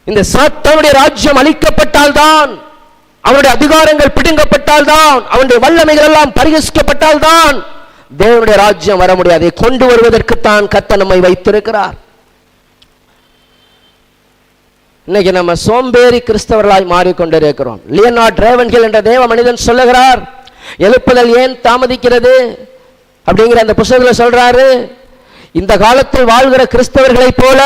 இந்த சாத்தானுடைய ராஜ்யம் அழிக்கப்பட்டால்தான், அவனுடைய அதிகாரங்கள் பிடுங்கப்பட்டால்தான், அவனுடைய வல்லமைகள் எல்லாம் பரிகசிக்கப்பட்டால்தான் தேவனுடைய ராஜ்யம் வர முடியாது. கொண்டு வருவதற்குத்தான் கர்த்தர் நம்மை வைத்திருக்கிறார். இன்னைக்கு நம்ம சோம்பேறி கிறிஸ்தவர்களாய் மாறிக்கொண்டிருக்கிறோம். லியோனார்ட் ரேவன்ஹில் என்ற தேவ மனிதன் சொல்லுகிறார், எழுப்புதல் ஏன் தாமதிக்கிறது அப்படிங்கிற அந்த புத்தகத்தில் சொல்றாரு, இந்த காலத்தில் வாழ்கிற கிறிஸ்தவர்களை போல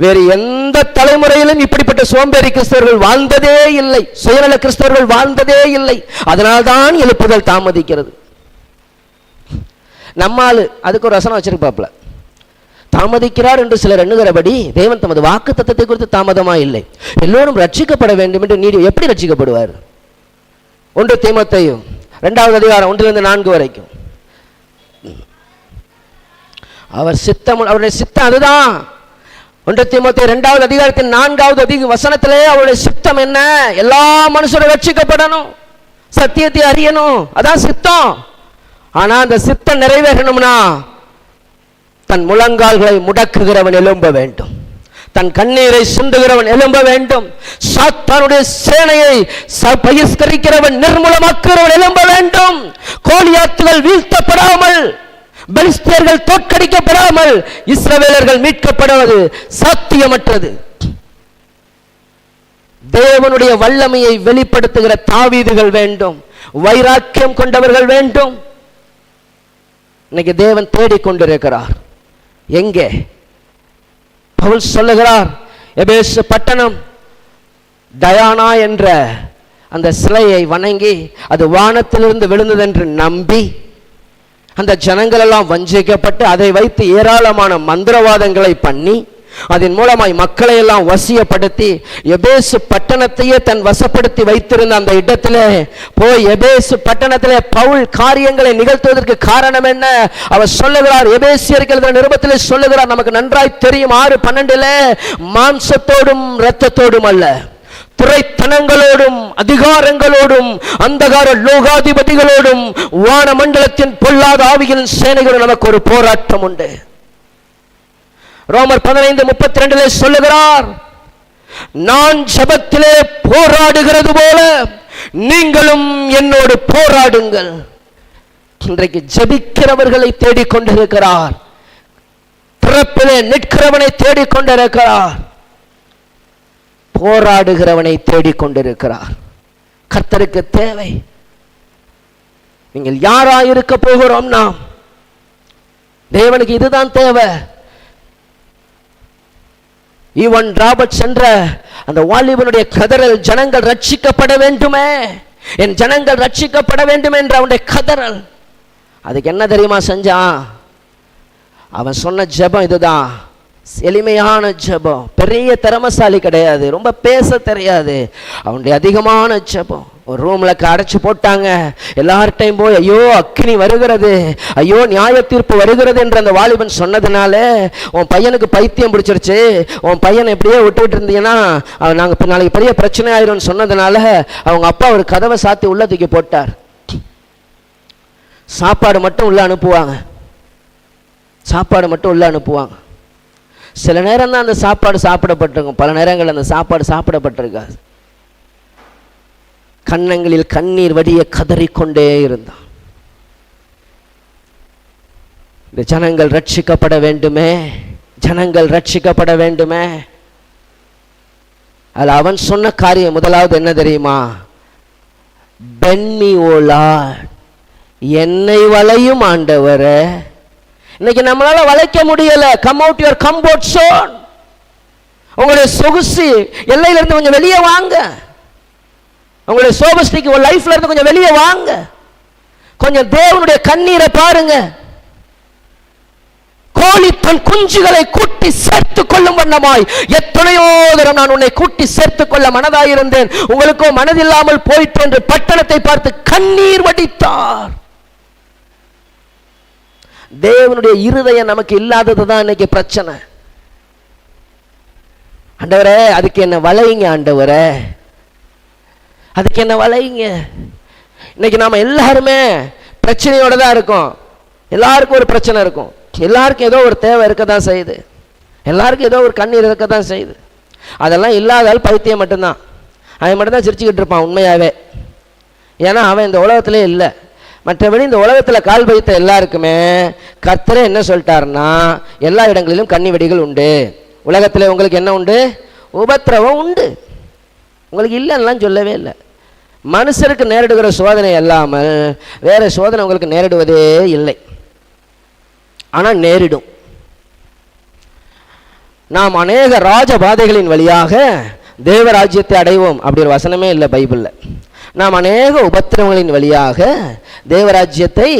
வேறு எந்த தலைமுறையிலும் இப்படிப்பட்ட சோம்பேறி கிறிஸ்தவர்கள் வாழ்ந்ததே இல்லை, சுயநல கிறிஸ்தவர்கள் வாழ்ந்ததே இல்லை, அதனால்தான் எழுப்புதல் தாமதிக்கிறது. நம்மால் அதுக்கு ஒரு வசனம் வச்சிருப்பாப்ல, தாமதிக்கிறார் என்று சிலர் எண்ணுகிறபடி தேவன் தமது வாக்கு தத்தத்தை குறித்து தாமதமா இல்லை, எல்லோரும் ரட்சிக்கப்பட வேண்டும் என்று நீடி. எப்படி ரட்சிக்கப்படுவார்? 1 தீமோத்தேயு 2வது அதிகாரம் 1-4 வரைக்கும் அவர் சித்தம், அவருடைய சித்தம் அதுதான். 1 தீமோத்தேயு 2வது அதிகாரத்தின் 4வது வசனத்திலே அவருடைய சித்தம் என்ன? எல்லா மனுஷரும் ரட்சிக்கப்படணும், சத்தியத்தை அறியணும், அதான் சித்தம். ஆனா அந்த சித்தம் நிறைவேறணும்னா தன் முழங்கால்களை முடக்குகிறவன் எழும்ப வேண்டும், தன் கண்ணீரை சிந்துகிறவன் எழும்ப வேண்டும், சாத்தானுடைய சேனையை பகிஷ்கரிக்கிறவன் நிர்மூலமாக்குகிறவன் எழும்ப வேண்டும், கோலியாத்துகள் வீழ்த்தப்படாமல், பெலிஸ்தியர்கள் தோற்கடிக்கப்படாமல் இஸ்ரவேலர்கள் மீட்கப்படுவது சாத்தியமற்றது. தேவனுடைய வல்லமையை வெளிப்படுத்துகிற தாவீதுகள் வேண்டும், வைராக்கியம் கொண்டவர்கள் வேண்டும். இன்னைக்கு தேவன் தேடிக்கொண்டிருக்கிறார். எங்கே? பவுல் சொல்லுகிறார், எபேசு பட்டணம் டயானா என்ற அந்த சிலையை வணங்கி அது வானத்திலிருந்து விழுந்தது என்று நம்பி அந்த ஜனங்கள் எல்லாம் வஞ்சிக்கப்பட்டு அதை வைத்து ஏராளமான மந்திரவாதங்களை பண்ணி அதன் மூலமாய் மக்களை எல்லாம் வசியப்படுத்தி எபேசு பட்டணத்தையே தன் வசப்படுத்தி வைத்திருந்த அந்த இடத்திலே போய் எபேசு பட்டணத்திலே பவுல் காரியங்களை நிகழ்த்துவதற்கு காரணம் என்ன? அவர் சொல்லுகிறார், எபேசியர்கள் நிருபத்திலே சொல்லுகிறார், நமக்கு நன்றாய் தெரியும் 6:12 மாம்சத்தோடும் இரத்தத்தோடும் அல்ல, துரைத்தனங்களோடும் அதிகாரங்களோடும் அந்தகார லோகாதிபதிகளோடும் வான மண்டலத்தின் பொல்லாத ஆவிகளின் சேனைகளோடு நமக்கு ஒரு போராட்டம் உண்டு. ரோமர் 15:32 சொல்லுகிறார், நான் ஜெபத்திலே போராடுகிறது போல நீங்களும் என்னோடு போராடுங்கள். இன்றைக்கு ஜெபிக்கிறவர்களை தேடிக்கொண்டிருக்கிறார், பிறப்பிலே நிற்கிறவனை தேடிக்கொண்டிருக்கிறார், போராடுகிறவனை தேடிக்கொண்டிருக்கிறார். கர்த்தருக்கு தேவை. நீங்கள் யாராயிருக்க போகிறோம்? நாம் தேவனுக்கு இதுதான் தேவை. ஈவன் ராபர்ட்ஸ் என்ற அந்த வாலிபனுடைய கதறல், ஜனங்கள் ரட்சிக்கப்பட வேண்டுமே, என் ஜனங்கள் ரட்சிக்கப்பட வேண்டும் என்ற அவனுடைய கதறல், அதுக்கு என்ன தெரியுமா செஞ்சான்? அவன் சொன்ன ஜெபம் இதுதான், எளிமையான ஜெபம், பெரிய திறமசாலி கிடையாது, ரொம்ப பேச தெரியாது, அவனுடைய அதிகமான ஜெபம். ஒரு ரூம்ல அடைச்சு போட்டாங்க, எல்லார்ட்டையும் போய் ஐயோ அக்கினி வருகிறது, ஐயோ நியாய தீர்ப்பு வருகிறது என்று அந்த வாலிபன் சொன்னதுனால, உன் பையனுக்கு பைத்தியம் பிடிச்சிருச்சு, உன் பையனை எப்படியே விட்டுக்கிட்டு இருந்தீங்கன்னா நாங்கள் நாளைக்கு பெரிய பிரச்சனை ஆயிரும் சொன்னதுனால அவங்க அப்பா ஒரு கதவை சாத்தி உள்ள தூக்கி போட்டார். சாப்பாடு மட்டும் உள்ள அனுப்புவாங்க, சாப்பாடு மட்டும் உள்ள அனுப்புவாங்க. சில நேரம் தான் அந்த சாப்பாடு சாப்பிடப்பட்டிருக்கும், பல நேரங்கள் அந்த சாப்பாடு சாப்பிடப்பட்டிருக்காது. கன்னங்களில் கண்ணீர் வடிய கதறிக்கொண்டே இருந்தான். இந்த ஜனங்கள் ரட்சிக்கப்பட வேண்டுமே, ஜனங்கள் ரட்சிக்கப்பட வேண்டுமே. அது அவன் சொன்ன காரியம் முதலாவது என்ன தெரியுமா? பென்மி ஓ லார்ட், என்னை வளையும் ஆண்டவரே. இன்னைக்கு நம்மளால வளைக்க முடியல. Come out your comfort zone, உங்களுடைய சொகுசு எல்லையில இருந்து கொஞ்சம் வெளியே வாங்க, உங்களுடைய சோபஸ்டிக் லைஃப்ல இருந்து கொஞ்சம் வெளியே வாங்க, கொஞ்சம் தேவனுடைய கண்ணீரை பாருங்க. கோழி தன் குஞ்சுகளை கூட்டி சேர்த்துக் கொள்ளும் வண்ணமாய் எத்தனையோ தரம் நான் உன்னை கூட்டி சேர்த்துக் கொள்ள மனதாயிருந்தேன், உங்களுக்கோ மனதில்லாமல் போயிட்டு என்று பட்டணத்தை பார்த்து கண்ணீர் வடித்தார். தேவனுடைய இருதயம் நமக்கு இல்லாததுதான் இன்னைக்கு பிரச்சனை. ஆண்டவரே அதுக்கு என்ன வளையுங்க, ஆண்டவரே அதுக்கு என்ன வளையுங்க. இன்னைக்கு நாம எல்லாருமே பிரச்சனையோட தான் இருக்கோம். எல்லாருக்கும் ஒரு பிரச்சனை இருக்கும், எல்லாருக்கும் ஏதோ ஒரு தேவை இருக்க தான் செய்யுது, எல்லாருக்கும் ஏதோ ஒரு கண்ணீர் இருக்க தான் செய்யுது. அதெல்லாம் இல்லாதால் பைத்தியம் மட்டும்தான். அவன் மட்டும்தான் சிரிச்சுக்கிட்டு இருப்பான் உண்மையாகவே. ஏன்னா அவன் இந்த உலகத்திலே இல்லை. மற்றபடி இந்த உலகத்தில் கால் வைத்த எல்லாருக்குமே கர்த்தரே என்ன சொல்லிட்டாருன்னா, எல்லா இடங்களிலும் கன்னி வெடிகள் உண்டு. உலகத்தில் உங்களுக்கு என்ன உண்டு? உபத்திரவம் உண்டு. உங்களுக்கு இல்லைன்னெலாம் சொல்லவே இல்லை. மனுஷருக்கு நேரிடுகிற சோதனை அல்லாமல் வேற சோதனை உங்களுக்கு நேரிடுவதே இல்லை. ஆனால் நேரிடும். நாம் அநேக ராஜபாதைகளின் வழியாக தேவராஜ்யத்தை அடைவோம் அப்படி ஒரு வசனமே இல்லை பைபிளில். நாம் அநேக உபத்திரவங்களின் வழியாக தேவராஜ்யத்தை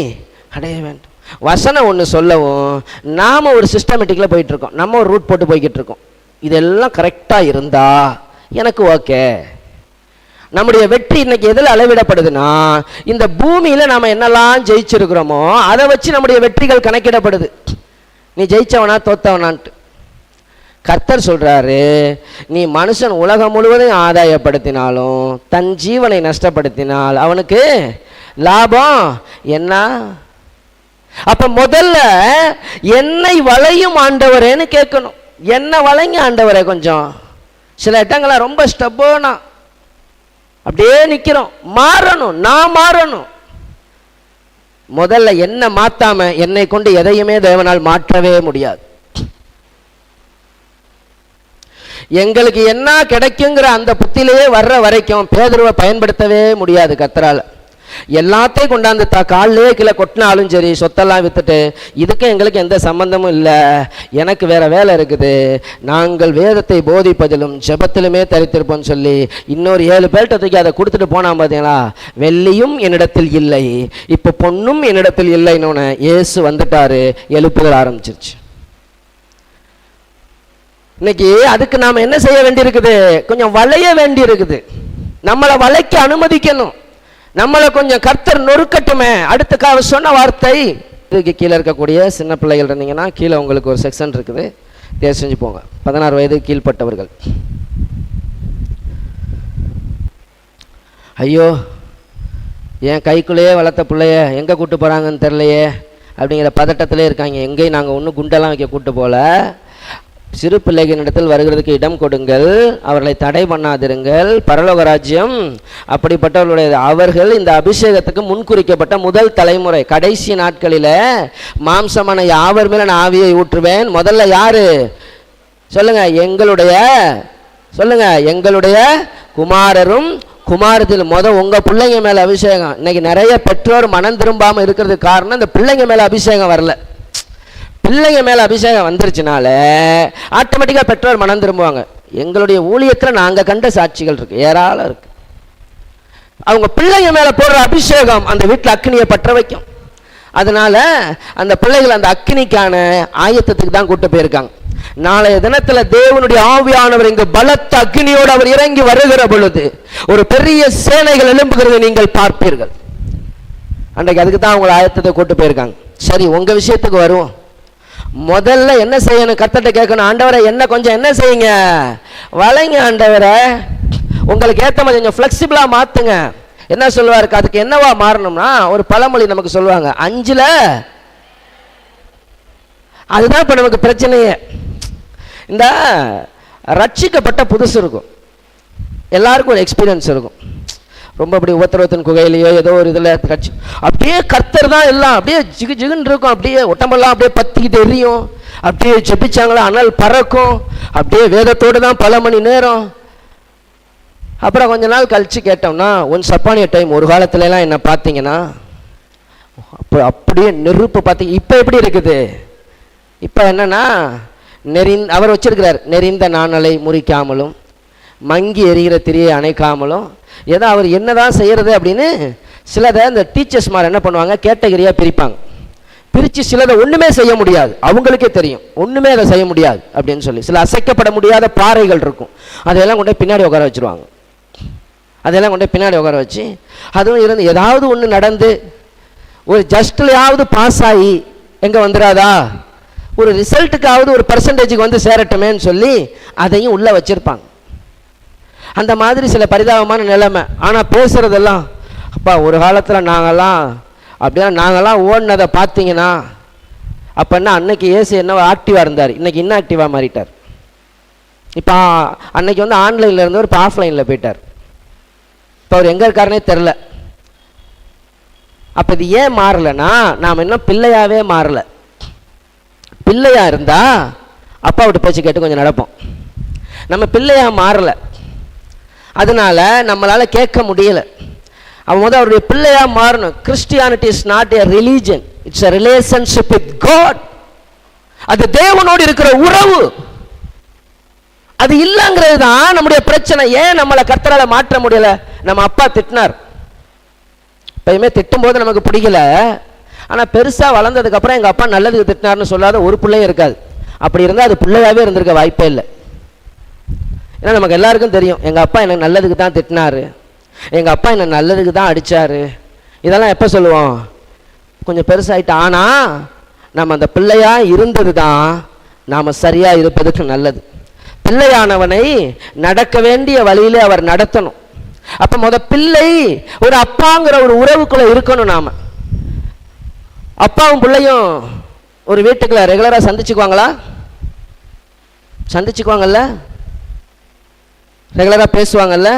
அடைய வேண்டும். வசனம் ஒன்று சொல்லவும் நாம் ஒரு சிஸ்டமேட்டிக்கில் போயிட்டுருக்கோம். நம்ம ஒரு ரூட் போட்டு போய்கிட்டு இருக்கோம். இதெல்லாம் கரெக்டாக இருந்தா எனக்கு ஓகே. நம்முடைய வெற்றி இன்னைக்கு எதில் அளவிடப்படுதுன்னா, இந்த பூமியில் நாம் என்னெல்லாம் ஜெயிச்சிருக்கிறோமோ அதை வச்சு நம்முடைய வெற்றிகள் கணக்கிடப்படுது. நீ ஜெயிச்சவனா தோத்தவனான்ட்டு. கர்த்தர் சொல்றாரு, நீ மனுஷன் உலகம் முழுவதும் ஆதாயப்படுத்தினாலும் தன் ஜீவனை நஷ்டப்படுத்தினால் அவனுக்கு லாபம் என்ன? அப்ப முதல்ல என்னை வளையும் ஆண்டவரேன்னு கேட்கணும். என்ன வளைங்க ஆண்டவரே? கொஞ்சம் சில இடங்கள ரொம்ப ஸ்டப்போனா அப்படியே நிக்கிறோம். மாறணும், நான் மாறணும். முதல்ல என்ன மாத்தாம என்னை கொண்டு எதையுமே தேவனால் மாற்றவே முடியாது. எங்களுக்கு என்ன கிடைக்குங்கிற அந்த புத்திலேயே வர்ற வரைக்கும் பேதுருவை பயன்படுத்தவே முடியாது கர்த்தரால. எல்லாத்தையும் கொண்டாந்து காலிலே கீழே கொட்டினாலும் சரி, சொத்தெல்லாம் வித்துட்டு இதுக்கு எங்களுக்கு எந்த சம்பந்தமும் இல்லை, எனக்கு வேற வேலை இருக்குது, நாங்கள் வேதத்தை போதிப்பதிலும் ஜெபத்திலுமே தரித்திருப்போம்னு சொல்லி இன்னொரு 7 பேர்கிட்ட தூக்கி அதை கொடுத்துட்டு போனான். பார்த்தீங்களா? வெள்ளியும் என்னிடத்தில் இல்லை, இப்போ பொண்ணும் என்னிடத்தில் இல்லைன்னு இயேசு வந்துட்டாரு. எழுப்புதல் ஆரம்பிச்சிருச்சு. இன்னைக்கு அதுக்கு நாம் என்ன செய்ய வேண்டியிருக்குது? கொஞ்சம் வளைய வேண்டி இருக்குது. நம்மளை வளைக்க அனுமதிக்கணும். நம்மளை கொஞ்சம் கர்த்தர் நொறுக்கட்டுமே. அடுத்த சொன்ன வார்த்தை, இதுக்கு கீழே இருக்கக்கூடிய சின்ன பிள்ளைகள் இருந்தீங்கன்னா கீழே உங்களுக்கு ஒரு செக்ஷன் இருக்குது, தேர்வு செஞ்சு போங்க. 16 வயது கீழ்பட்டவர்கள். ஐயோ, என் கைக்குள்ளேயே வளர்த்த பிள்ளைய எங்கே கூட்டு போகிறாங்கன்னு தெரிலையே அப்படிங்கிற பதட்டத்திலே இருக்காங்க. எங்கேயும் நாங்கள் ஒன்றும் குண்டெல்லாம் வைக்க கூட்டு போகல. சிறு பிள்ளைகளிடத்தில் வருகிறதுக்கு இடம் கொடுங்கள், அவர்களை தடை பண்ணாதிருங்கள், பரலோக ராஜ்யம் அப்படிப்பட்டவர்களுடைய. அவர்கள் இந்த அபிஷேகத்துக்கு முன்குறிக்கப்பட்ட முதல் தலைமுறை. கடைசி நாட்களில் மாம்சமான யாவர் மேல நான் ஆவியை ஊற்றுவேன். முதல்ல யாரு சொல்லுங்க? எங்களுடைய குமாரரும் குமாரத்தில் உங்க பிள்ளைங்க மேல அபிஷேகம். இன்னைக்கு நிறைய பெற்றோர் மனம் திரும்பாம இருக்கிறது காரணம் இந்த பிள்ளைங்க மேல அபிஷேகம் வரல. பிள்ளைங்க மேல அபிஷேகம் வந்துருச்சுனால ஆட்டோமேட்டிக்கா பெற்றோர் மனம் திரும்புவாங்க. எங்களுடைய ஊழியத்தில் நாங்க கண்ட சாட்சிகள் இருக்கு, ஏராளம் இருக்கு. அவங்க பிள்ளைங்க மேல போடுற அபிஷேகம் அந்த வீட்டில் அக்கினியை பற்ற வைக்கும். அதனால அந்த பிள்ளைகள் அந்த அக்கினிக்கான ஆயத்தத்துக்கு தான் கூட்டு போயிருக்காங்க. நாளைய தினத்துல தேவனுடைய ஆவியானவர் இங்கு பலத்த அக்கினியோடு அவர் இறங்கி வருகிற பொழுது ஒரு பெரிய சேனைகள் எழும்புகிறது நீங்கள் பார்ப்பீர்கள். அன்றைக்கு அதுக்கு தான் அவங்களை ஆயத்தத்தை கூட்டு போயிருக்காங்க. சரி, உங்க விஷயத்துக்கு வருவோம். முதல்ல என்ன செய்யணும்? கர்த்தர்ட்ட கேட்கணும், ஆண்டவரை என்ன செய்யுங்க, வளைங்க ஆண்டவரை, உங்களுக்கு ஏற்ற மாதிரி கொஞ்சம் ஃப்ளெக்சிபிளா மாத்துங்க. என்ன சொல்லுவாரு? அதுக்கு என்னவா மாறணும்னா ஒரு பழமொழி நமக்கு சொல்லுவாங்க, 5ல். அதுதான் இப்ப நமக்கு பிரச்சனையே. இந்த ரட்சிக்கப்பட்ட புதுசு இருக்கும், எல்லாருக்கும் ஒரு எக்ஸ்பீரியன்ஸ் இருக்கும். ரொம்ப அப்படி உபத்திரவத்தின் குகையிலையோ ஏதோ ஒரு இதில் கட்சி அப்படியே கர்த்தர் தான் எல்லாம் அப்படியே ஜிகு ஜிகுன்னு இருக்கும். அப்படியே உடம்பெல்லாம் அப்படியே பத்திக்கிட்டு எரியும். அப்படியே ஜெபிச்சாங்களா அனல் பறக்கும். அப்படியே வேதத்தோடு தான் பல மணி நேரம். அப்புறம் கொஞ்ச நாள் கழிச்சு கேட்டோம்னா, ஒன்ஸ் அப்பான் எ டைம், ஒரு காலத்துலலாம் என்ன பார்த்தீங்கன்னா அப்படியே நெருப்பு பார்த்தீங்க. இப்போ எப்படி இருக்குது? இப்போ என்னன்னா அவர் வச்சிருக்கிறார், நெறிந்த நாணலை முறிக்காமலும் மங்கி எரிகிற திரியை அணைக்காமலும். ஏதோ அவர் என்னதான் செய்யறது அப்படின்னு சிலதை இந்த டீச்சர்ஸ் மாதிரி என்ன பண்ணுவாங்க, கேட்டகரியா பிரிப்பாங்க. பிரித்து சிலதை ஒன்றுமே செய்ய முடியாது, அவங்களுக்கே தெரியும் ஒன்றுமே அதை செய்ய முடியாது அப்படின்னு சொல்லி. சில அசைக்கப்பட முடியாத பாறைகள் இருக்கும், அதையெல்லாம் கொண்டு பின்னாடி உட்கார வச்சுருவாங்க. அதெல்லாம் கொண்டு பின்னாடி உட்கார வச்சு அதுவும் இருந்து ஏதாவது ஒன்று நடந்து ஒரு ஜஸ்ட்லையாவது பாஸ் ஆகி எங்கே வந்துடாதா, ஒரு ரிசல்ட்டுக்காவது ஒரு பர்சன்டேஜுக்கு வந்து சேரட்டுமேன்னு சொல்லி அதையும் உள்ளே வச்சுருப்பாங்க. அந்த மாதிரி சில பரிதாபமான நிலைமை. ஆனால் பேசுகிறதெல்லாம், அப்பா ஒரு காலத்தில் நாங்கள்லாம் ஓடினதை பார்த்தீங்கன்னா அப்போன்னா அன்னைக்கு ஏசு என்ன ஆக்டிவாக இருந்தார், இன்னைக்கு இன்னும் ஆக்டிவாக மாறிட்டார். இப்போ அன்னைக்கு வந்து ஆன்லைனில் இருந்தவர் இப்போ ஆஃப்லைனில் போயிட்டார். இப்போ அவர் எங்கே இருக்காருனே தெரில. அப்போ இது ஏன் மாறலைன்னா, நாம் இன்னும் பிள்ளையாகவே மாறலை. பிள்ளையாக இருந்தால் அப்பா விட்டு பேச்சு கேட்டு கொஞ்சம் நடப்போம். நம்ம பிள்ளையாக மாறலை, அதனால நம்மளால் கேட்க முடியலை. அவன் முதல் அவருடைய பிள்ளையாக மாறணும். Christianity is not a religion, it's a relationship with God. அது தேவனோடு இருக்கிற உறவு. அது இல்லைங்கிறது தான் நம்முடைய பிரச்சனை. ஏன் நம்மளை கர்த்தரால மாற்ற முடியல? நம்ம அப்பா திட்டினார், எப்பயுமே திட்டும் போது நமக்கு பிடிக்கல. ஆனால் பெருசாக வளர்ந்ததுக்கு அப்புறம் எங்கள் அப்பா நல்லதுக்கு திட்டினார்னு சொல்லாத ஒரு பிள்ளையும் இருக்காது. அப்படி இருந்தால் அது பிள்ளையாகவே இருந்திருக்க வாய்ப்பே இல்லை. ஏன்னா நமக்கு எல்லாருக்கும் தெரியும், எங்கள் அப்பா எனக்கு நல்லதுக்கு தான் திட்டினாரு, எங்கள் அப்பா என்னை நல்லதுக்கு தான் அடித்தார். இதெல்லாம் எப்போ சொல்லுவோம்? கொஞ்சம் பெருசாகிட்டு. ஆனால் நம்ம அந்த பிள்ளையாக இருந்தது தான் நாம் சரியாக இருப்பதுக்கு நல்லது. பிள்ளையானவனை நடக்க வேண்டிய வழியிலே அவர் நடத்தணும். அப்போ பிள்ளை ஒரு அப்பாங்கிற ஒரு உறவுக்குள்ளே இருக்கணும். நாம் அப்பாவும் பிள்ளையும் ஒரு வீட்டுக்குள்ள ரெகுலராக சந்திச்சுக்குவாங்களா? சந்திச்சுக்குவாங்கல்ல? ரெகுலராக பேசுவாங்கல்ல?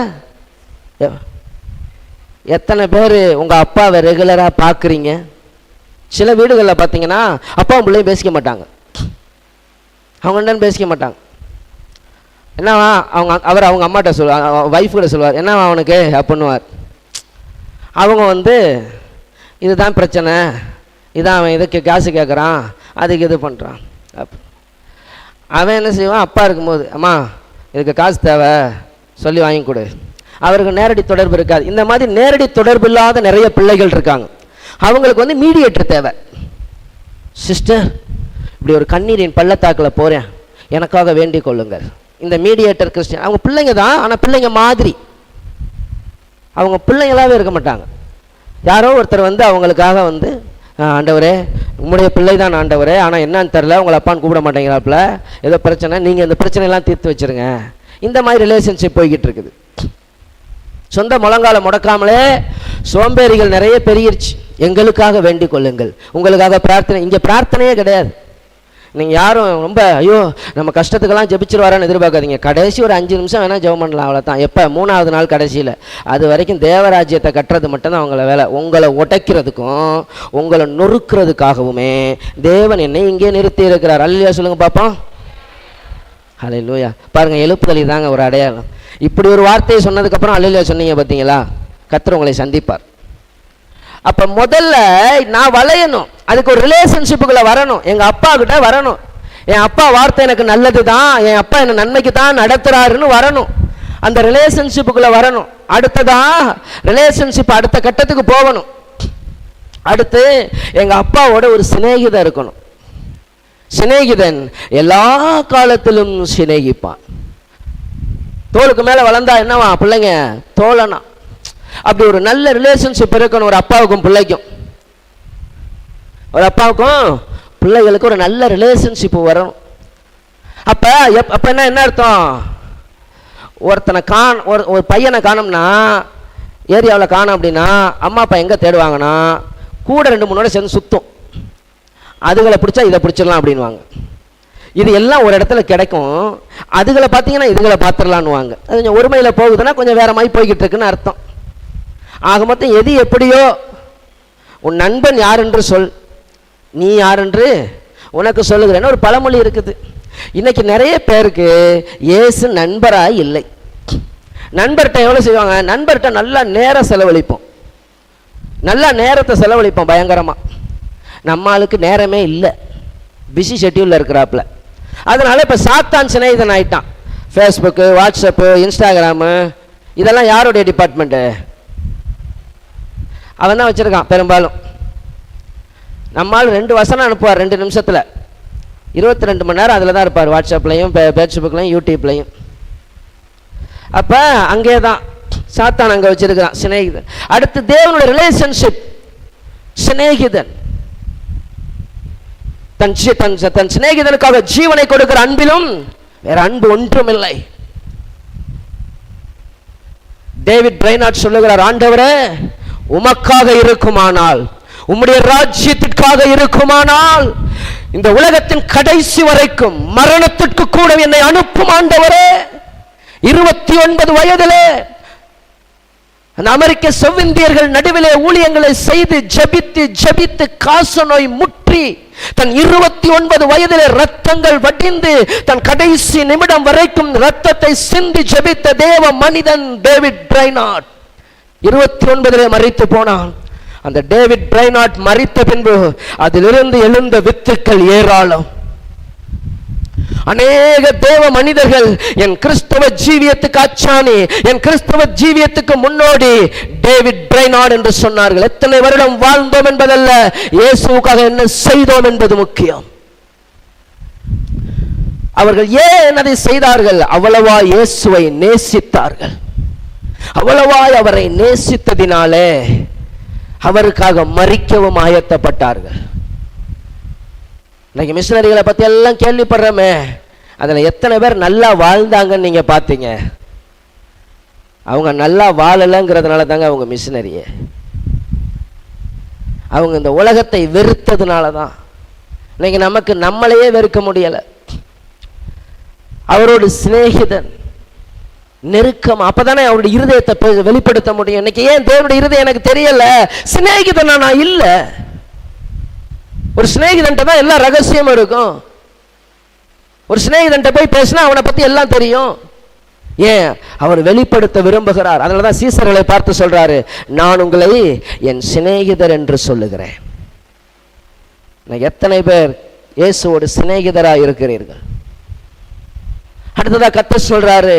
எத்தனை பேர் உங்கள் அப்பாவை ரெகுலராக பார்க்குறீங்க? சில வீடுகளில் பார்த்தீங்கன்னா அப்பாவும் பிள்ளையும் பேசிக்க மாட்டாங்க, அவங்க பேசிக்க மாட்டாங்க. என்னவா அவங்க அம்மாட்ட சொல்லுவார், ஒய்ஃப் கூட சொல்லுவார், என்னவா அவனுக்கு அப்படின்னுவார். அவங்க வந்து இதுதான் பிரச்சனை, இதான் அவன் இதுக்கு காசு கேட்குறான், அதுக்கு இது பண்ணுறான். அவன் என்ன செய்வான்? அப்பா இருக்கும்போது, அம்மா இதுக்கு காசு தேவை சொல்லி வாங்கி கொடு. அவருக்கு நேரடி தொடர்பு இருக்காது. இந்த மாதிரி நேரடி தொடர்பு இல்லாத நிறைய பிள்ளைகள் இருக்காங்க. அவங்களுக்கு வந்து மீடியேட்டர் தேவை. சிஸ்டர், இப்படி ஒரு கண்ணீரின் பள்ளத்தாக்கில் போகிறேன், எனக்காக வேண்டிக் கொள்ளுங்கள். இந்த மீடியேட்டர் கிறிஸ்டியன் அவங்க பிள்ளைங்க தான், ஆனால் பிள்ளைங்க மாதிரி அவங்க பிள்ளைங்களாகவே இருக்க மாட்டாங்க. யாரோ ஒருத்தர் வந்து அவங்களுக்காக வந்து, ஆண்டவரே உங்களுடைய பிள்ளை தான் ஆண்டவரே, ஆனால் என்னன்னு தெரில, உங்களை அப்பான்னு கூப்பிட மாட்டேங்கிறாப்புல, ஏதோ பிரச்சனை, நீங்கள் இந்த பிரச்சனையெல்லாம் தீர்த்து வச்சுருங்க. இந்த மாதிரி ரிலேஷன்ஷிப் போய்கிட்டு இருக்குது. சொந்த முழங்கால முடக்காமலே சோம்பேறிகள் நிறைய பெருகிருச்சு. எங்களுக்காக வேண்டிக் கொள்ளுங்கள், உங்களுக்காக பிரார்த்தனை. இங்கே பிரார்த்தனையே கிடையாது. நீங்கள் யாரும் ரொம்ப ஐயோ நம்ம கஷ்டத்துக்கெல்லாம் ஜெபிச்சிருவாரான்னு எதிர்பார்க்காதீங்க. கடைசி ஒரு 5 நிமிஷம் வேணால் ஜெபம் பண்ணலாம், அவ்வளோதான். எப்போ? 3வது நாள் கடைசியில். அது வரைக்கும் தேவராஜ்யத்தை கட்டுறது மட்டும்தான் அவங்கள வேலை. உங்களை உடைக்கிறதுக்கும் உங்களை நொறுக்கிறதுக்காகவுமே தேவன் என்னை இங்கே நிறுத்தி இருக்கிறார். அல்லேலூயா சொல்லுங்க பார்ப்போம். அல்லேலூயா. பாருங்கள், எழுப்புதல் தாங்க ஒரு அடையாளம். இப்படி ஒரு வார்த்தையை சொன்னதுக்கப்புறம் அல்லேலூயா சொன்னீங்க பார்த்தீங்களா, கர்த்தர் உங்களை சந்திப்பார். அப்போ முதல்ல நான் வளையணும், அதுக்கு ஒரு ரிலேஷன்ஷிப்புக்குள்ளே வரணும், எங்கள் அப்பா கிட்ட வரணும். என் அப்பா வார்த்தை எனக்கு நல்லது தான், என் அப்பா என்னை நன்மைக்கு தான் நடத்துகிறாருன்னு வரணும். அந்த ரிலேஷன்ஷிப்புக்குள்ளே வரணும். அடுத்ததா ரிலேஷன்ஷிப் அடுத்த கட்டத்துக்கு போகணும். அடுத்து எங்கள் அப்பாவோட ஒரு சிநேகிதம் இருக்கணும். சிநேகிதன் எல்லா காலத்திலும் சிநேகிப்பான். தோளுக்கு மேலே வளர்ந்தா என்னவா? பிள்ளைங்க தோழனா. அப்படி ஒரு நல்ல ரிலேஷன்ஷிப் இருக்கணும் ஒரு அப்பாவுக்கும் பிள்ளைக்கும். ஒரு அப்பாவுக்கும் பிள்ளைகளுக்கு ஒரு நல்ல ரிலேஷன்ஷிப் வரணும். அப்போ என்ன அர்த்தம்? ஒருத்தனை ஒரு பையனை காணோம்னா, ஏரியாவில் காணும் அப்படின்னா அம்மா அப்பா எங்கே தேடுவாங்கன்னா, கூட 2-3 சேர்ந்து சுத்தம், அதுகளை பிடிச்சா இதை பிடிச்சிடலாம் அப்படின்வாங்க. இது எல்லாம் ஒரு இடத்துல கிடைக்கும். அதுகளை பார்த்தீங்கன்னா இதுகளை பார்த்துடலான்னுவாங்க. அது கொஞ்சம் ஒருமையில் போகுதுன்னா கொஞ்சம் வேற மாதிரி போய்கிட்டு இருக்குன்னு அர்த்தம். ஆக மொத்தம் எது எப்படியோ, உன் நண்பன் யார் என்று சொல், நீ யார் என்று உனக்கு சொல்லுகிறேன்னு ஒரு பழமொழி இருக்குது. இன்னைக்கு நிறைய பேருக்கு இயேசு நண்பராக இல்லை. நண்பர்கிட்ட எவ்வளோ செய்வாங்க? நண்பர்கிட்ட நல்லா நேரம் செலவழிப்போம், நல்லா நேரத்தை செலவழிப்போம் பயங்கரமாக. நம்ம ஆளுக்கு நேரமே இல்லை, பிஸி ஷெட்யூலில் இருக்கிறாப்புல. அதனால இப்போ சாத்தான் சிநேகிதன் ஆயிட்டான். ஃபேஸ்புக்கு, வாட்ஸ்அப்பு, இன்ஸ்டாகிராமு இதெல்லாம் யாருடைய டிபார்ட்மெண்ட்டு? அவன் தான் வச்சுருக்கான் பெரும்பாலும். நம்மால் 2 வசனம் அனுப்புவார் 2 நிமிஷத்தில், 22 மணி நேரம் அதில் தான் இருப்பார். வாட்ஸ்அப்லையும் ஃபேஸ்புக்லையும் யூடியூப்லையும். அப்போ அங்கே தான் சாத்தான் அங்கே வச்சிருக்கிறான் சிநேகிதன். அடுத்து தேவனுடைய ரிலேஷன்ஷிப். சிநேகிதன் தன் சிநேகிதனுக்காக ஜீவனை கொடுக்கிற அன்பிலும் வேற அன்பு ஒன்றும் இல்லை. டேவிட் பிரைனார்ட் சொல்லுகிறார், ஆண்டவரே உமக்காக இருக்குமானால், உம்முடைய ராஜ்யத்திற்காக இருக்குமானால் இந்த உலகத்தின் கடைசி வரைக்கும் மரணத்திற்கு கூட என்னை அனுப்பும் ஆண்டவரே. 29 வயதிலே அந்த அமெரிக்க செவ்விந்தியர்கள் நடுவிலே ஊழியங்களை செய்து ஜபித்து ஜபித்து காச நோய் முற்றி தன் 29 வயதிலே ரத்தங்கள் வடிந்து தன் கடைசி நிமிடம் வரைக்கும் ரத்தத்தை சிந்தி ஜபித்த தேவ மனிதன் டேவிட் பிரைனார்ட் 29 மரித்து போனான். அந்த டேவிட் பிரைனார்ட் மரித்த பின்பு அதிலிருந்து எழுந்த வித்துக்கள் ஏராளம். அநேக தேவ மனிதர்கள் என் கிறிஸ்தவ ஜீவியத்துக்கு அச்சாணி, என் கிறிஸ்தவ ஜீவியத்துக்கு முன்னோடி டேவிட் பிரைனார்ட் என்று சொன்னார்கள். எத்தனை வருடம் வாழ்ந்தோம் என்பதல்ல, இயேசுவுக்காக என்ன செய்தோம் என்பது முக்கியம். அவர்கள் ஏன் அதை செய்தார்கள்? அவ்வளவா இயேசுவை நேசித்தார்கள். அவ்வளவாய் அவரை நேசித்ததினாலே அவருக்காக மரிக்கவும் ஆயத்தப்பட்டார்கள். இன்னைக்கு மிஷனரிகளை பத்தி எல்லாம் கேள்விப்படுறோமே, அதுல எத்தனை பேர் நல்லா வாழ்ந்தாங்கன்னு நீங்க பாத்தீங்க? அவங்க நல்லா வாழலைங்கிறதுனால தாங்க அவங்க மிஷனரியே. அவங்க இந்த உலகத்தை வெறுத்ததுனால தான். இன்னைக்கு நமக்கு நம்மளையே வெறுக்க முடியல. அவரோட சிநேகிதன் நெருக்கம், அப்பதானே அவருடைய இருதயத்தை வெளிப்படுத்த முடியும். இன்னைக்கு ஏன் தேவனுடைய இருதயம் எனக்கு தெரியல? சிநேகிதனா நான் இல்ல. ஒரு சிநேகிதன்ட்ட தான் எல்லா ரகசியமும் இருக்கும். ஒரு சிநேகிதன்ட்ட போய் பேசினா அவனை பத்தி எல்லாம் தெரியும். ஏன்? அவர் வெளிப்படுத்த விரும்புகிறார். அதனாலதான் சீசர்களை பார்த்து சொல்றாரு, நான் உங்களை என் சிநேகிதர் என்று சொல்லுகிறேன். எத்தனை பேர் இயேசுவோட சிநேகிதரா இருக்கிறீர்கள்? அடுத்ததா கர்த்தர் சொல்றாரு,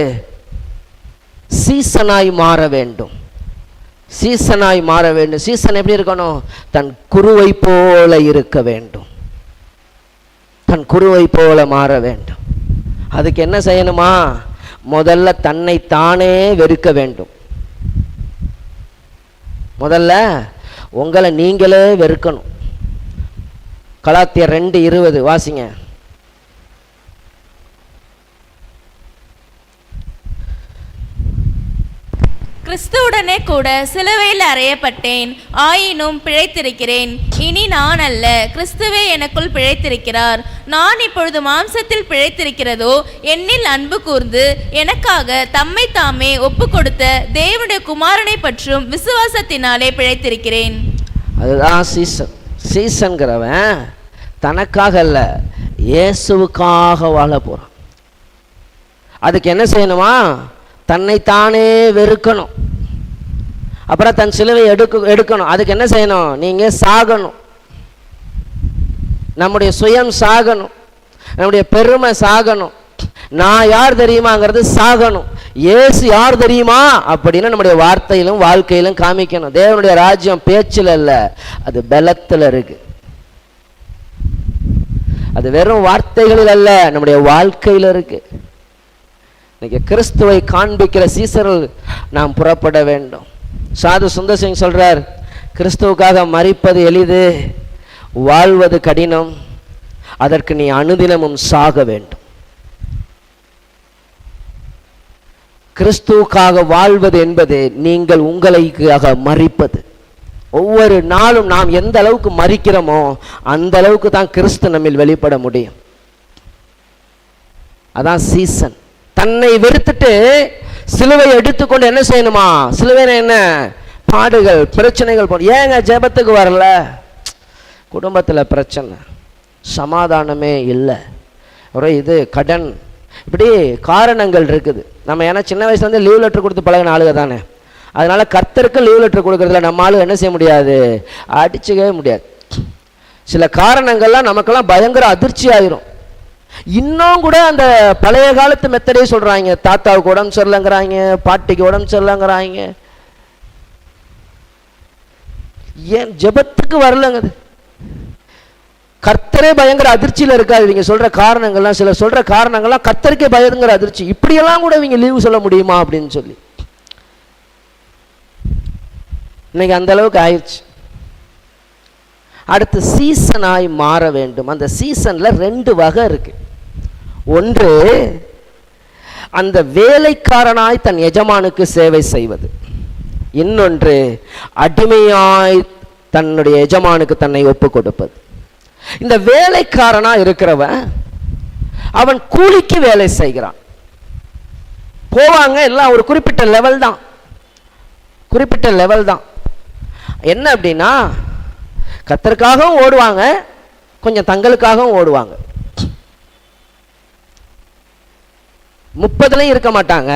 சீசனாய் மாற வேண்டும். சீசனாய் மாற வேண்டும். சீசன் எப்படி இருக்கணும்? தன் குருவை போல இருக்க வேண்டும். தன் குருவை போல மாற வேண்டும். அதுக்கு என்ன செய்யணுமா? முதல்ல தன்னை தானே வெறுக்க வேண்டும். முதல்ல உங்களை நீங்களே வெறுக்கணும். கலாத்தியர் 2:20 வாசிங்க. கிறிஸ்துவுடனே கூட சிலுவையில் அறையப்பட்டேன், ஆயினும் பிழைத்திருக்கிறேன். இனி நான் அல்ல, கிறிஸ்துவே எனக்குள் பிழைத்திருக்கிறார். நான் இப்பொழுது மாம்சத்தில் பிழைத்திருக்கிறதோ என்னில் அன்பு கூர்ந்து எனக்காக தம்மை தாமே ஒப்பு கொடுத்த தேவனுடைய குமாரனை பற்றும் விசுவாசத்தினாலே பிழைத்திருக்கிறேன். அதுதான் சீசன். சீசன்கிறவன் தனக்காக அல்ல, இயேசுவுக்காக வாழ போறான். அதுக்கு என்ன செய்யணுமா? தன்னைத்தானே வெறுக்கணும். அப்புறம் தன் சிலுவை எடுக்கணும். அதுக்கு என்ன செய்யணும்? நீங்க சாகணும். நம்முடைய சுயம் சாகணும், நம்முடைய பெருமை சாகணும். நான் யார் தெரியுமாங்கிறது சாகணும். இயேசு யார் தெரியுமா அப்படின்னு நம்முடைய வார்த்தையிலும் வாழ்க்கையிலும் காமிக்கணும். தேவனுடைய ராஜ்யம் பேச்சில் அல்ல, அது பலத்தில் இருக்கு. அது வெறும் வார்த்தைகளில் அல்ல, நம்முடைய வாழ்க்கையில் இருக்கு. இன்னைக்கு கிறிஸ்துவை காண்பிக்கிற சீசர்கள் நாம் புறப்பட வேண்டும். சாது சுந்தர் சிங் சொல்றார், கிறிஸ்துவுக்காக மரிப்பது எளிது, வாழ்வது கடினம். அதற்கு நீ அனுதினமும் சாக வேண்டும். கிறிஸ்துவுக்காக வாழ்வது என்பது நீங்கள் உங்களுக்காக மரிப்பது. ஒவ்வொரு நாளும் நாம் எந்த அளவுக்கு மரிக்கிறோமோ அந்த அளவுக்கு தான் கிறிஸ்து நம்மில் வெளிப்பட முடியும். அதான் சீசன். தன்னை வெறுத்துட்டு சிலுவை எடுத்துக்கொண்டு என்ன செய்யணுமா? சிலுவைனா என்ன? பாடுகள், பிரச்சனைகள். ஏங்க ஜெபத்துக்கு வரல? குடும்பத்தில் பிரச்சனை, சமாதானமே இல்லை, ஒரு இது கடன், இப்படி காரணங்கள் இருக்குது. நம்ம ஏன்னா சின்ன வயசுலேருந்து லீவ் லெட்டர் கொடுத்து பழகின ஆளுக தானே. அதனால கர்த்தருக்கு லீவ் லெட்டர் கொடுக்கறதுல நம்ம ஆளு என்ன செய்ய முடியாது? அடிச்சுக்கவே முடியாது. சில காரணங்கள்லாம் நமக்கெல்லாம் பயங்கர அதிர்ச்சி ஆயிரும். இன்னும் கூட அந்த பழைய காலத்து மெத்தடே சொல்றாங்க. தாத்தாவுக்கு உடம்பு சரியில்லைங்கிறாங்க, பாட்டிக்கு உடம்பு சரியில்லைங்கிறாங்க. ஏன் ஜெபத்துக்கு வரலங்க? கர்த்தரே பயங்கர அதிர்ச்சியில் இருக்காது. இவங்க சொல்ற காரணங்கள்லாம், சிலர் சொல்ற காரணங்கள்லாம் கர்த்தருக்கே பயங்கர அதிர்ச்சி. இப்படியெல்லாம் கூட இவங்க லீவு சொல்ல முடியுமா அப்படின்னு சொல்லி இன்னைக்கு அந்த அளவுக்கு ஆயிடுச்சு. அடுத்து சீசனாய் மாற வேண்டும். அந்த சீசன்ல 2 வகை இருக்கு. ஒன்று, அந்த வேலைக்காரனாய் தன் எஜமானுக்கு சேவை செய்வது. இன்னொன்று, அடிமையாய் தன்னுடைய எஜமானுக்கு தன்னை ஒப்பு கொடுப்பது. இந்த வேலைக்காரனா இருக்கிறவன் அவன் கூலிக்கு வேலை செய்கிறான். போவாங்க எல்லாம் ஒரு குறிப்பிட்ட லெவல் தான், குறிப்பிட்ட லெவல் தான். என்ன அப்படின்னா கர்த்தருக்காகவும் ஓடுவாங்க, கொஞ்சம் தங்களுக்காகவும் ஓடுவாங்க. 30 இருக்க மாட்டாங்க,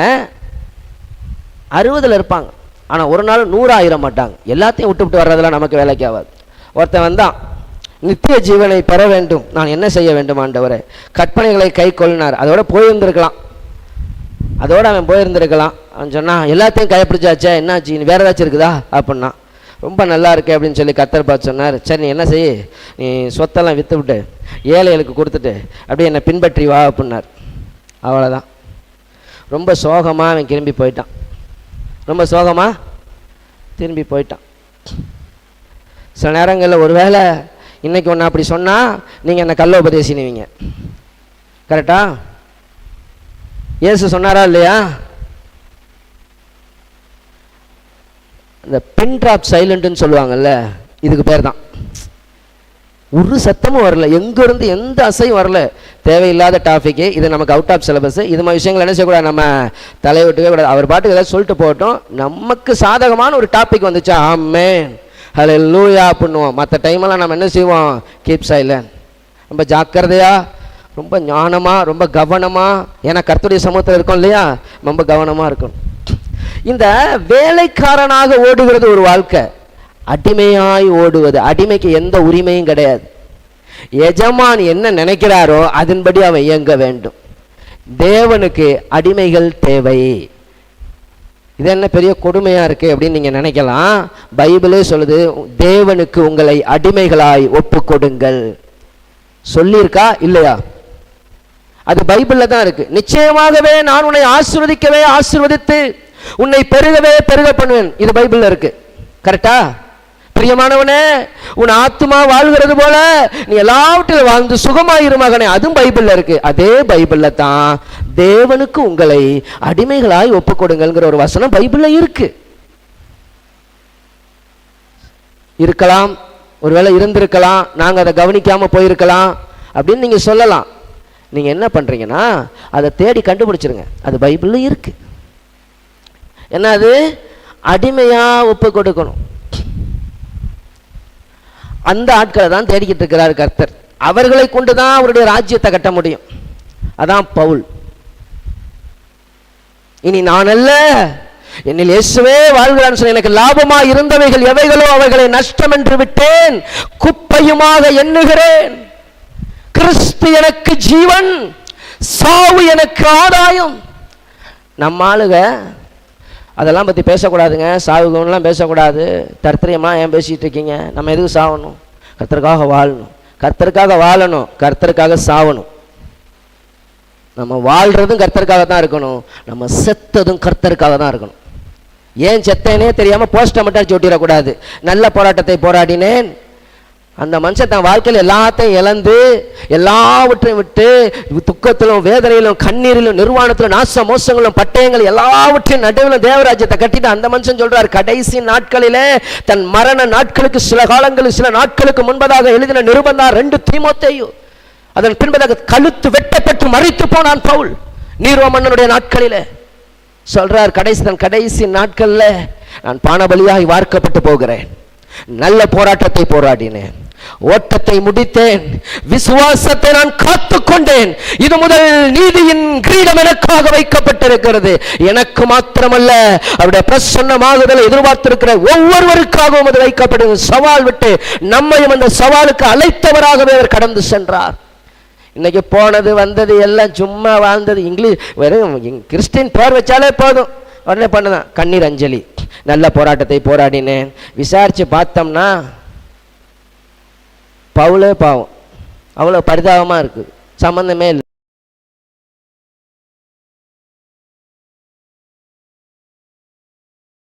60 இருப்பாங்க. ஆனால் ஒரு நாள் 100 ஆயிர மாட்டாங்க. எல்லாத்தையும் விட்டு வர்றதெல்லாம் நமக்கு வேலைக்கு ஆகாது. ஒருத்தன் வந்தான், நித்திய ஜீவனை பெற வேண்டும், நான் என்ன செய்ய வேண்டும் ஆண்டவரே, கற்பனைகளை கை கொள்ளினார். அதோட போயிருந்திருக்கலாம், அதோடு அவன் போயிருந்திருக்கலாம். அவன் சொன்னான், எல்லாத்தையும் கைப்பிடிச்சாச்சே, என்னாச்சு, வேற ஏதாச்சும் இருக்குதா அப்படின்னா, ரொம்ப நல்லா இருக்கு அப்படின்னு சொல்லி கர்த்தர் பார்த்து சொன்னார், சரி நீ என்ன செய்ய, நீ சொத்தெல்லாம் விற்று விட்டு ஏழைகளுக்கு கொடுத்துட்டு அப்படியே என்னை பின்பற்றி வா அப்படின்னார். அவ்வளோதான். ரொம்ப சோகமாக அவன் திரும்பி போயிட்டான், ரொம்ப சோகமாக திரும்பி போயிட்டான். சில நேரங்களில் ஒரு வேளை இன்னைக்கு ஒன்று அப்படி சொன்னால் நீங்கள் என்னை கள்ள உபதேசினுவீங்க. கரெக்டா? இயேசு சொன்னாரா இல்லையா? இந்த பின் ட்ராப் சைலண்ட்னு சொல்லுவாங்கல்ல, இதுக்கு பேர் தான். ஒரு சத்தமும் வரல, எங்கேருந்து எந்த அசையும் வரல. தேவையில்லாத டாபிக்கு இது, நமக்கு அவுட் ஆஃப் சிலபஸ். இது மாதிரி விஷயங்கள் என்ன செய்யக்கூடாது, நம்ம தலையை விட்டுக்கவே கூடாது. அவர் பாட்டுக்கு ஏதாவது சொல்லிட்டு போகட்டும், நமக்கு சாதகமான ஒரு டாபிக் வந்துச்சா ஆமென் ஹல்லேலூயா பண்ணுவோம். மற்ற டைமெல்லாம் நம்ம என்ன செய்வோம், கீப் சைலண்ட். ரொம்ப ஜாக்கிரதையா, ரொம்ப ஞானமாக, ரொம்ப கவனமாக, ஏன்னா கர்த்தருடைய சமூகத்தில் இருக்கோம் இல்லையா, ரொம்ப கவனமாக இருக்கணும். இந்த வேலைக்காரனாக ஓடுகிறது ஒரு வாழ்க்கை, அடிமையாய் ஓடுவது. அடிமைக்கு எந்த உரிமையும் கிடையாது. எஜமான் என்ன நினைக்கிறாரோ அதன்படி அவன் இயங்க வேண்டும். தேவனுக்கு அடிமைகள் தேவை. இது என்ன பெரிய கொடுமையா இருக்கு அப்படின்னு நீங்க நினைக்கலாம். பைபிளே சொல்லுது, தேவனுக்கு உங்களை அடிமைகளாய் ஒப்பு கொடுங்கள். சொல்லியிருக்கா இல்லையா? அது பைபிள்ல தான் இருக்கு. நிச்சயமாகவே நான் உன்னை ஆசீர்வதிக்கவே ஆசீர்வதித்து உன்னை பெருகவே பெருக பண்ணுவேன். இது பைபிள்ல இருக்கு. கரெக்டா? பிரியமானவனே, உன் ஆத்துமா வாழ்கிறது போல நீ எல்லாவற்றிலும் வாழ்ந்து சுகமாயிரு மகனே, அதுவும் பைபிள்ல இருக்கு. அதே பைபிள்ல தான் தேவனுக்கு உங்களை அடிமைகளாய் ஒப்பு கொடுங்கள்ங்கிற ஒரு வசனம் பைபிள்ல இருக்கு. இருக்கலாம், ஒருவேளை இருந்திருக்கலாம், நாங்க அதை கவனிக்காம போயிருக்கலாம் அப்படின்னு நீங்க சொல்லலாம். நீங்க என்ன பண்றீங்கன்னா அதை தேடி கண்டுபிடிச்சிருங்க. அது பைபிள்ல இருக்கு. என்ன அது? அடிமையா ஒப்பு கொடுக்கணும். அந்த ஆட்களை தான் தேடிக்கிட்டு இருக்கிறார் கர்த்தர். அவர்களை கொண்டுதான் அவருடைய ராஜ்யத்தை கட்ட முடியும். அதான் பவுல். இனி நான் அல்ல, என்னில் இயேசுவே வாழ்கிறான்னு சொல்லி எனக்கு லாபமா இருந்தவைகள் எவைகளோ அவைகளை நஷ்டம் என்று விட்டேன், குப்பையுமாக எண்ணுகிறேன். கிறிஸ்து எனக்கு ஜீவன், சாவு எனக்கு ஆதாயம். நம்ம ஆளுக அதெல்லாம் பற்றி பேசக்கூடாதுங்க, சாவுகள்லாம் பேசக்கூடாது. தர்த்தரியமாக ஏன் பேசிகிட்டு இருக்கீங்க? நம்ம எதுக்கு சாவணும்? கர்த்தருக்காக வாழணும், கர்த்தருக்காக வாழணும், கர்த்தருக்காக சாவணும். நம்ம வாழ்கிறதும் கர்த்தருக்காக தான் இருக்கணும், நம்ம செத்ததும் கர்த்தருக்காக தான் இருக்கணும். ஏன் செத்தேனே தெரியாமல் போஸ்ட்டை மட்டும் அடிச்சு ஒட்டிடக்கூடாது. நல்ல போராட்டத்தை போராடினேன். அந்த மனுஷன் தன் வாழ்க்கையில் எல்லாத்தையும் இழந்து எல்லாவற்றையும் விட்டு துக்கத்திலும் வேதனையிலும் கண்ணீரிலும் நிர்வாணத்திலும் நாச மோசங்களும் பட்டயங்களும் எல்லாவற்றையும் நடுவில் தேவராஜ்யத்தை கட்டிட்டு அந்த மனுஷன் சொல்றார், கடைசி நாட்களிலே தன் மரண நாட்களுக்கு சில காலங்களுக்கு சில நாட்களுக்கு முன்பதாக எழுதின நிருபந்தான் 2 தீமோத்தேயு. அதன் பின்பதாக கழுத்து வெட்டப்பட்டு மரித்து போனான் பவுல் நீரோ மன்னனுடைய நாட்களிலே. சொல்றார், தன் கடைசி நாட்கள்ல நான் பானபலியாய் வார்க்கப்பட்டு போகிறேன், நல்ல போராட்டத்தை போராடினேன், ஓட்டத்தை முடித்தேன், விசுவாசத்தை நான் காத்துக்கொண்டேன். இது முதல் நீதியின் கிரீடம் எனக்காக வைக்கப்பட்டிருக்கிறது. எனக்கு மாத்திரமல்ல, அவருடைய பிரசன்னமாகுதலை எதிர்பார்த்திருக்கிற ஒவ்வொருவருக்காகவும் அது வைக்கப்பட்டது. சவால் விட்டு நம்மையும் அந்த சவாலுக்கு அழைத்தவராகவே அவர் கடந்து சென்றார். இன்னைக்கு போனது வந்தது எல்லாம் சும்மா வாழ்ந்தது. இங்கிலீஷ் வெறும் கிறிஸ்டின் பேர் வச்சாலே போதும், உடனே பண்ணதான் கண்ணீர் அஞ்சலி, நல்ல போராட்டத்தை போராடினேன். விசாரிச்சு பார்த்தோம்னா பவுலே பாவம், அவ்வளோ பரிதாபமாக இருக்குது, சம்மந்தமே இல்லை.